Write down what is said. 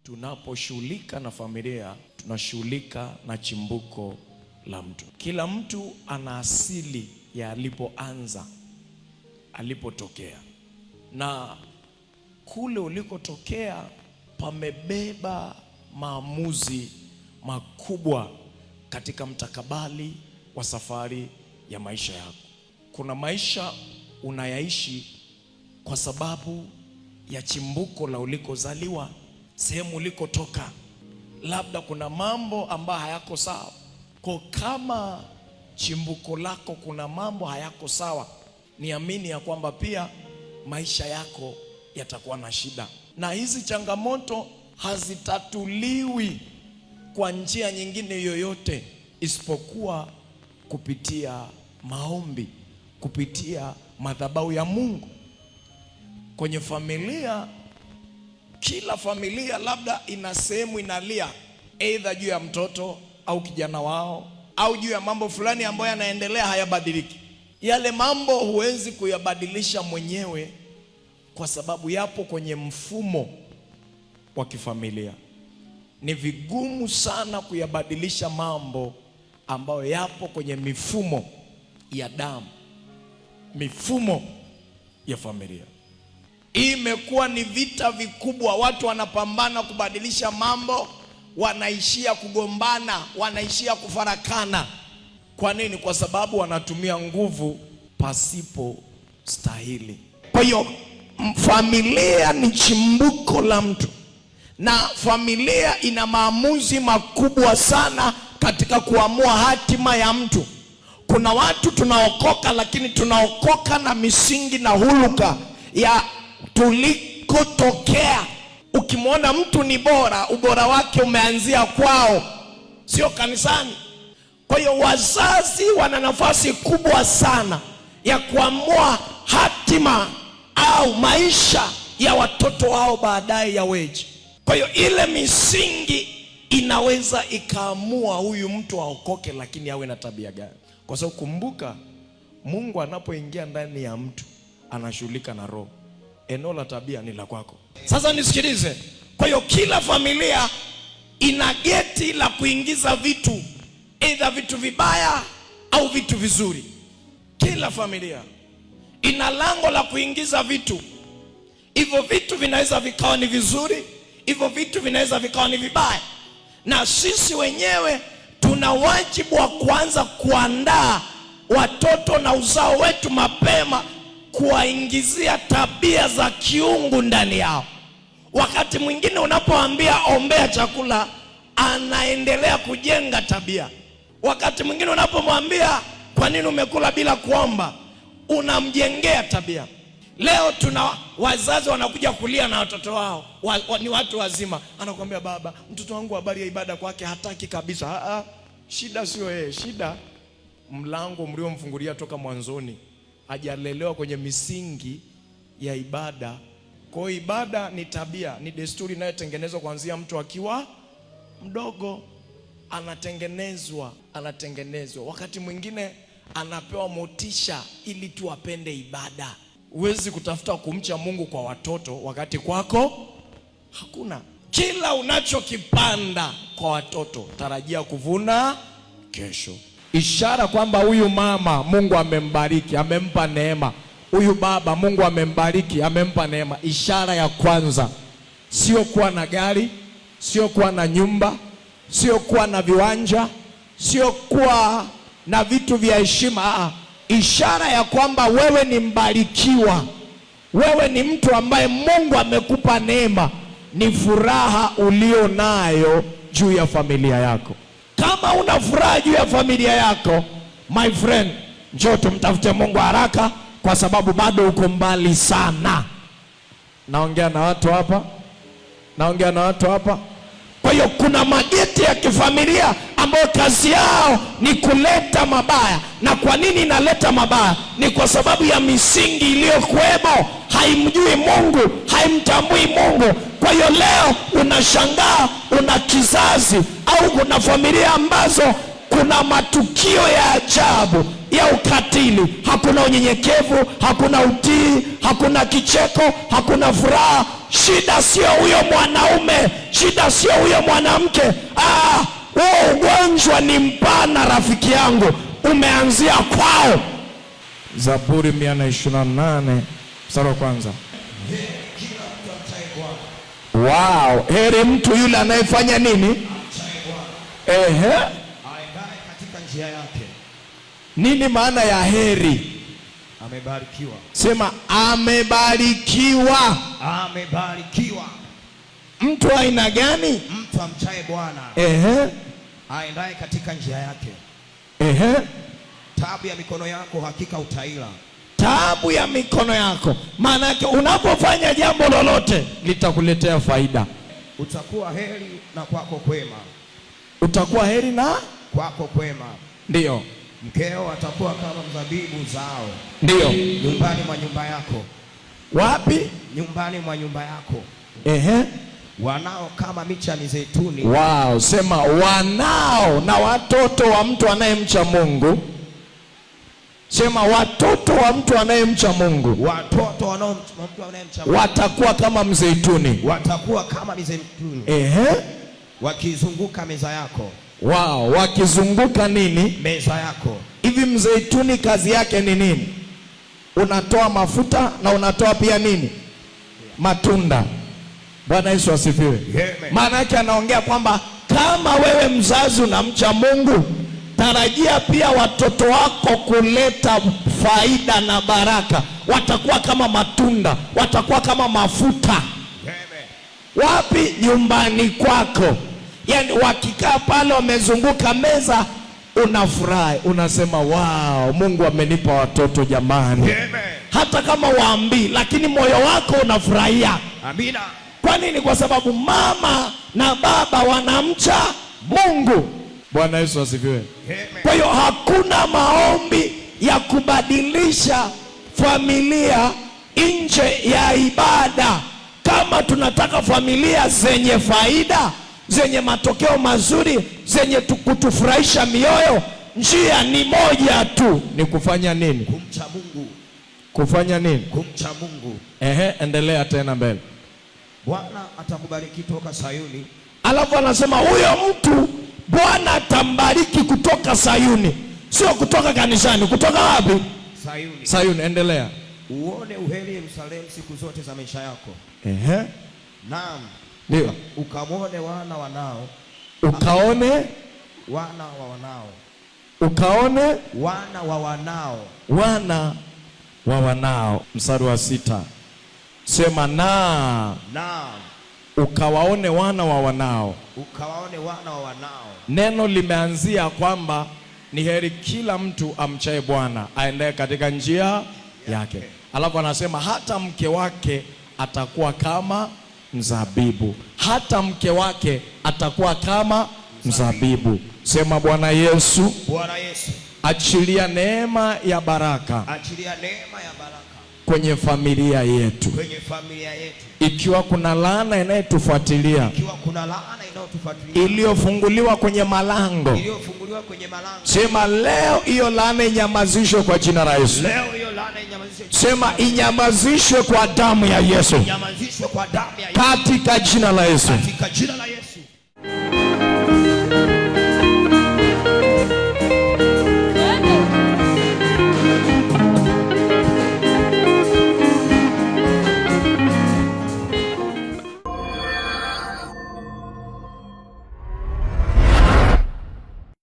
Tunaposhughulika na familia, tunashughulika na chimbuko la mtu. Kila mtu ana asili ya alipoanza, alipotokea, na kule ulikotokea pamebeba maamuzi makubwa katika mtakabali wa safari ya maisha yako. Kuna maisha unayaishi kwa sababu ya chimbuko la ulikozaliwa, sehemu ulikotoka. Labda kuna mambo ambayo hayako sawa. Kwa kama chimbuko lako kuna mambo hayako sawa, niamini ya kwamba pia maisha yako yatakuwa na shida. Na hizi changamoto hazitatuliwi kwa njia nyingine yoyote isipokuwa kupitia maombi, kupitia madhabahu ya Mungu. Kwenye familia, kila familia labda ina sehemu inalia, aidha juu ya mtoto au kijana wao, au juu ya mambo fulani ambayo yanaendelea hayabadiliki. Yale mambo huwezi kuyabadilisha mwenyewe kwa sababu yapo kwenye mfumo wa kifamilia. Ni vigumu sana kuyabadilisha mambo ambayo yapo kwenye mifumo ya damu, mifumo ya familia. Hii imekuwa ni vita vikubwa. Watu wanapambana kubadilisha mambo, wanaishia kugombana, wanaishia kufarakana. Kwa nini? Kwa sababu wanatumia nguvu pasipo stahili. Kwa hiyo familia ni chimbuko la mtu, na familia ina maamuzi makubwa sana katika kuamua hatima ya mtu. Kuna watu tunaokoka, lakini tunaokoka na misingi na huluka ya tulikotokea. Ukimwona mtu ni bora, ubora wake umeanzia kwao, sio kanisani. Kwa hiyo wazazi wana nafasi kubwa sana ya kuamua hatima au maisha ya watoto wao baadaye yaweje. Kwa hiyo ile misingi inaweza ikaamua huyu mtu aokoke, lakini awe na tabia gani. Kwa sababu kumbuka, Mungu anapoingia ndani ya mtu anashughulika na roho. Eneo la tabia ni la kwako. Sasa nisikilize. Kwa hiyo kila familia ina geti la kuingiza vitu, aidha vitu vibaya au vitu vizuri. Kila familia ina lango la kuingiza vitu. Hivyo vitu vinaweza vikawa ni vizuri, hivyo vitu vinaweza vikawa ni vibaya. Na sisi wenyewe tuna wajibu wa kuanza kuandaa watoto na uzao wetu mapema, kuwaingizia tabia za kiungu ndani yao. Wakati mwingine unapoambia ombea chakula, anaendelea kujenga tabia. Wakati mwingine unapomwambia kwa nini umekula bila kuomba, unamjengea tabia. Leo tuna wazazi wanakuja kulia na watoto wao, ni watu wazima. Anakuambia baba, mtoto wangu habari ya ibada kwake hataki kabisa. Shida sio yeye, shida mlango mliomfungulia toka mwanzoni. Hajalelewa kwenye misingi ya ibada. Kwa hiyo ibada ni tabia, ni desturi inayotengenezwa kuanzia mtu akiwa mdogo. Anatengenezwa. Wakati mwingine anapewa motisha ili tu apende ibada. Huwezi kutafuta kumcha Mungu kwa watoto wakati kwako hakuna. Kila unachokipanda kwa watoto tarajia kuvuna kesho. Ishara kwamba huyu mama Mungu amembariki, amempa neema. Huyu baba Mungu amembariki, amempa neema. Ishara ya kwanza sio kuwa na gari, sio kuwa na nyumba, sio kuwa na viwanja, sio kuwa na vitu vya heshima. Ishara ya kwamba wewe ni mbarikiwa, wewe ni mtu ambaye Mungu amekupa neema, ni furaha ulio nayo juu ya familia yako. Kama una furaha juu ya familia yako, my friend, njoo tumtafute Mungu haraka, kwa sababu bado uko mbali sana. Naongea na watu hapa. Kwa hiyo kuna mageti ya kifamilia ambayo kazi yao ni kuleta mabaya. Na kwa nini inaleta mabaya? Ni kwa sababu ya misingi iliyokuwemo. Haimjui Mungu, haimtambui Mungu. Kwa hiyo leo unashangaa una kizazi au kuna familia ambazo kuna matukio ya ajabu ya ukatili. Hakuna unyenyekevu, hakuna utii, hakuna kicheko, hakuna furaha. Shida sio huyo mwanaume, shida sio huyo mwanamke. Huo ugonjwa ni mpana, rafiki yangu, umeanzia kwao. Zaburi 128 mstari wa kwanza. Wow, heri mtu yule anayefanya nini? Aendaye katika njia yake. Nini maana ya heri? Amebarikiwa. Sema amebarikiwa. Amebarikiwa. Mtu aina gani? Mtu amchaye Bwana. Aendaye katika njia yake. Taabu ya mikono yako hakika utaila. Taabu ya mikono yako, maana yake unapofanya jambo lolote litakuletea faida. Utakuwa heri na kwako kwema. Utakuwa heri na kwako kwema. Ndio. Mkeo atakuwa kama mzabibu zao. Ndio. Nyumbani mwa nyumba yako. Wapi? Nyumbani mwa nyumba yako. Wanao kama miche ya mizeituni. Wow, sema wanao. Na watoto wa mtu anayemcha Mungu. Sema watoto wa mtu anayemcha Mungu. Watoto wa mtu anayemcha Mungu watakuwa kama mzeituni. Watakuwa kama mizeituni. Wakizunguka meza yako. Wow, wakizunguka nini? Meza yako. Hivi mzeituni kazi yake ni nini? Unatoa mafuta na unatoa pia nini? Matunda. Bwana Yesu asifiwe. Maana yake anaongea kwamba kama wewe mzazi unamcha Mungu, tarajia pia watoto wako kuleta faida na baraka. Watakuwa kama matunda, watakuwa kama mafuta. Wapi? Nyumbani kwako. Yaani wakikaa pale wamezunguka meza, unafurahi, unasema wow, Mungu amenipa watoto jamani. Hata kama waambii, lakini moyo wako unafurahia. Amina. Kwa nini? Kwa sababu mama na baba wanamcha Mungu. Bwana Yesu asifiwe. Kwa hiyo hakuna maombi ya kubadilisha familia nje ya ibada. Kama tunataka familia zenye faida, zenye matokeo mazuri, zenye kutufurahisha mioyo, njia ni moja tu, ni kufanya nini? Kumcha Mungu. Kufanya nini? Kumcha Mungu. Endelea tena mbele. Bwana atakubariki toka Sayuni. Alafu anasema huyo mtu Bwana atambariki kutoka Sayuni. Sio kutoka kanisani, kutoka wapi? Sayuni. Sayuni, endelea. Uone uheri Yerusalemu siku zote za maisha yako. Naam. Ndio. Ukaone wana wanao. Ukaone wana wa wanao. Ukaone wana wa wanao. Wana wa wanao. Mstari wa 6. Sema naam. Ukawaone wana wa wanao. Ukawaone wana wa wanao. Neno limeanzia kwamba ni heri kila mtu amchaye Bwana aendaye katika njia yake. Alafu anasema hata mke wake atakuwa kama mzabibu. Hata mke wake atakuwa kama mzabibu. Sema Bwana Yesu. Bwana Yesu. Achilia neema ya baraka. Achilia neema ya baraka kwenye familia yetu. Kwenye familia yetu. Ikiwa kuna laana inayotufuatilia, iliyofunguliwa kwenye malango, sema leo hiyo laana inyamazishwe kwa jina la Yesu. Sema inyamazishwe kwa damu ya Yesu. Katika jina la Yesu.